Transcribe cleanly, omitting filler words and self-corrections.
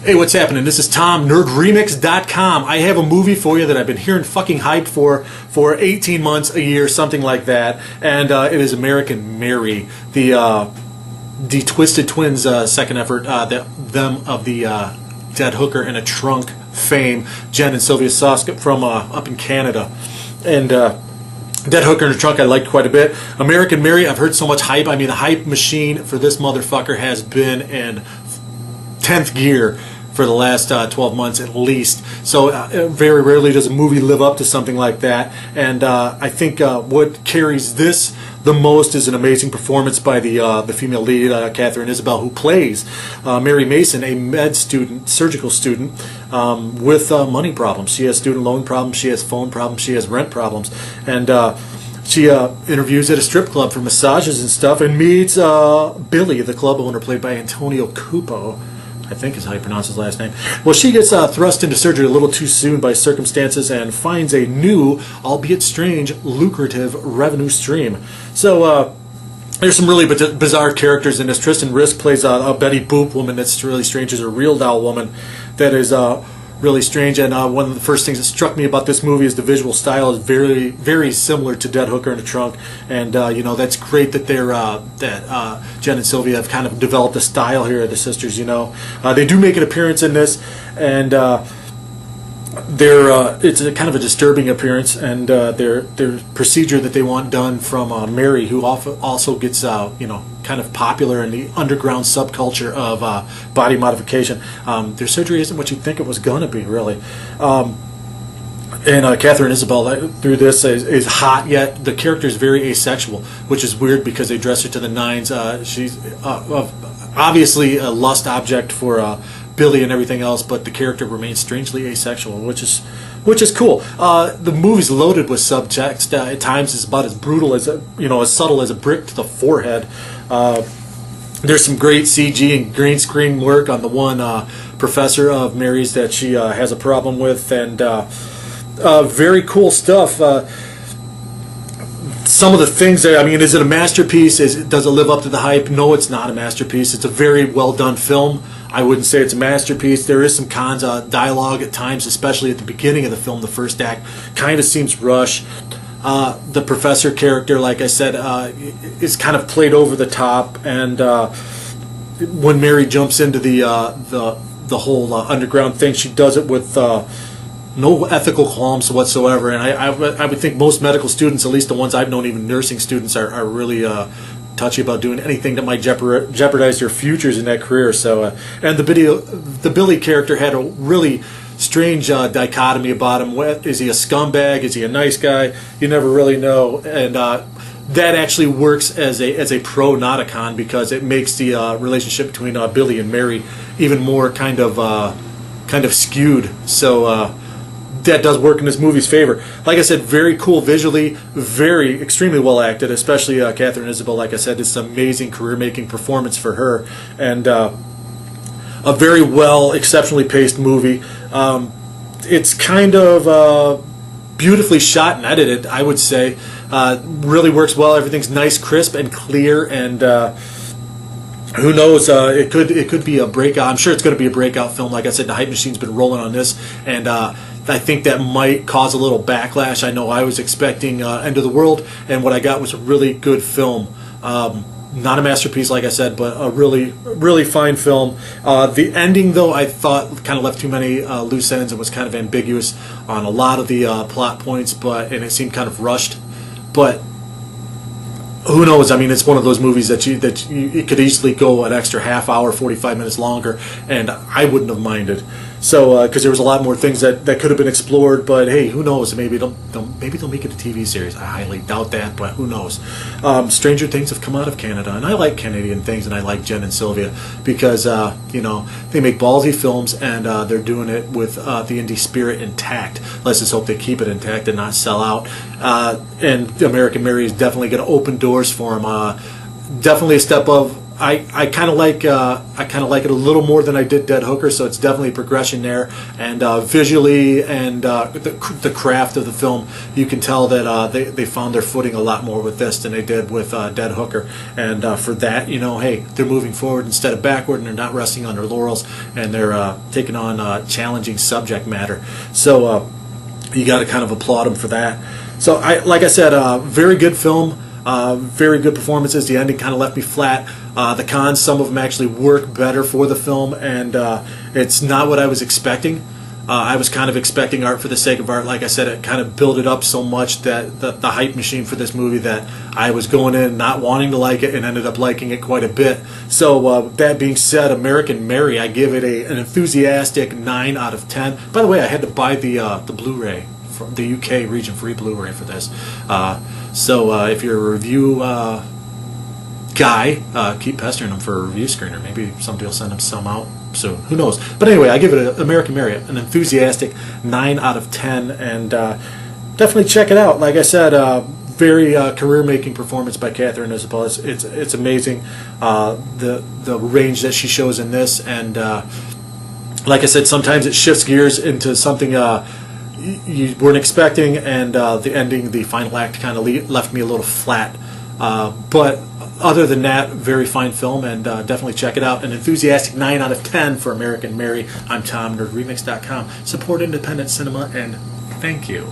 Hey, what's happening? This is Tom, NerdRemix.com. I have a movie for you that I've been hearing fucking hype for 18 months, a year, something like that. And it is American Mary, the Twisted Twins' second effort, them of the Dead Hooker in a Trunk fame, Jen and Sylvia Soska from up in Canada. And Dead Hooker in a Trunk I liked quite a bit. American Mary, I've heard so much hype. I mean, the hype machine for this motherfucker has been in 10th gear for the last 12 months at least. So very rarely does a movie live up to something like that. And I think what carries this the most is an amazing performance by the female lead, Katharine Isabelle, who plays Mary Mason, a med student, surgical student, with money problems. She has student loan problems, she has phone problems, she has rent problems. And she interviews at a strip club for massages and stuff and meets Billy, the club owner, played by Antonio Cupo, I think is how you pronounce his last name. Well, she gets thrust into surgery a little too soon by circumstances and finds a new, albeit strange, lucrative revenue stream. So there's some really bizarre characters in this. Tristan Risk plays a Betty Boop woman that's really strange. She's a real doll woman that is really strange. And one of the first things that struck me about this movie is the visual style is very, very similar to Dead Hooker in a Trunk. And you know, that's great that they're Jen and Sylvia have kind of developed a style here, the sisters. You know, they do make an appearance in this, and it's a kind of a disturbing appearance, and their procedure that they want done from Mary, who also gets you know, kind of popular in the underground subculture of body modification. Their surgery isn't what you'd think it was gonna be, really. And Katharine Isabelle through this is hot, yet the character is very asexual, which is weird because they dress her to the nines. She's obviously a lust object for Billy and everything else, but the character remains strangely asexual, which is cool. The movie's loaded with subtext. At times, it's about as brutal as as subtle as a brick to the forehead. There's some great CG and green screen work on the one professor of Mary's that she has a problem with, and very cool stuff. Some of the things that, I mean, is it a masterpiece? Does it live up to the hype? No, it's not a masterpiece. It's a very well done film. I wouldn't say it's a masterpiece. There is some cons. Dialogue at times, especially at the beginning of the film, the first act, kind of seems rushed. The professor character, like I said, is kind of played over the top. And when Mary jumps into the whole underground thing, she does it with no ethical qualms whatsoever. And I would think most medical students, at least the ones I've known, even nursing students, are really touchy about doing anything that might jeopardize their futures in that career. So, and the Billy character had a really strange dichotomy about him. Is he a scumbag? Is he a nice guy? You never really know. And that actually works as a pro, not a con, because it makes the relationship between Billy and Mary even more kind of skewed. So that does work in this movie's favor. Like I said, very cool visually, extremely well acted, especially Katharine Isabelle. Like I said, it's an amazing career-making performance for her, and a very well, exceptionally paced movie. It's kind of beautifully shot and edited, I would say. Really works well. Everything's nice, crisp, and clear, and who knows? It could be a breakout. I'm sure it's going to be a breakout film. Like I said, the hype machine's been rolling on this, and I think that might cause a little backlash. I know I was expecting End of the World, and what I got was a really good film. Not a masterpiece, like I said, but a really, really fine film. The ending, though, I thought kind of left too many loose ends and was kind of ambiguous on a lot of the plot points, and it seemed kind of rushed. But who knows? I mean, it's one of those movies that it could easily go an extra half hour, 45 minutes longer, and I wouldn't have minded. So, because there was a lot more things that could have been explored, but hey, who knows? Maybe they'll make it a TV series. I highly doubt that, but who knows? Stranger Things have come out of Canada, and I like Canadian things, and I like Jen and Sylvia because they make ballsy films, and they're doing it with the indie spirit intact. Let's just hope they keep it intact and not sell out. And American Mary is definitely going to open doors for them. Definitely a step I kind of like it a little more than I did Dead Hooker, so it's definitely a progression there. And visually and the craft of the film, you can tell that they found their footing a lot more with this than they did with Dead Hooker. And for that, hey, they're moving forward instead of backward, and they're not resting on their laurels, and they're taking on challenging subject matter. So you got to kind of applaud them for that. So like I said, very good film. Very good performances. The ending kind of left me flat. The cons, some of them actually work better for the film, and it's not what I was expecting. I was kind of expecting art for the sake of art. Like I said, it kind of built it up so much that the hype machine for this movie that I was going in not wanting to like it and ended up liking it quite a bit. So that being said, American Mary, I give it an enthusiastic 9 out of 10. By the way, I had to buy the Blu-ray from the UK region free Blu-ray for this. So if you're a review guy, keep pestering them for a review screener. Maybe somebody will send them some out soon. Who knows? But anyway, I give it an American Mary, an enthusiastic 9 out of 10, and definitely check it out. Like I said, very career-making performance by Katharine Isabelle. It's amazing, the range that she shows in this, and like I said, sometimes it shifts gears into something you weren't expecting, and the ending, the final act, kind of left me a little flat. But other than that, very fine film, and definitely check it out. An enthusiastic 9 out of 10 for American Mary. I'm Tom, NerdRemix.com. Support independent cinema, and thank you.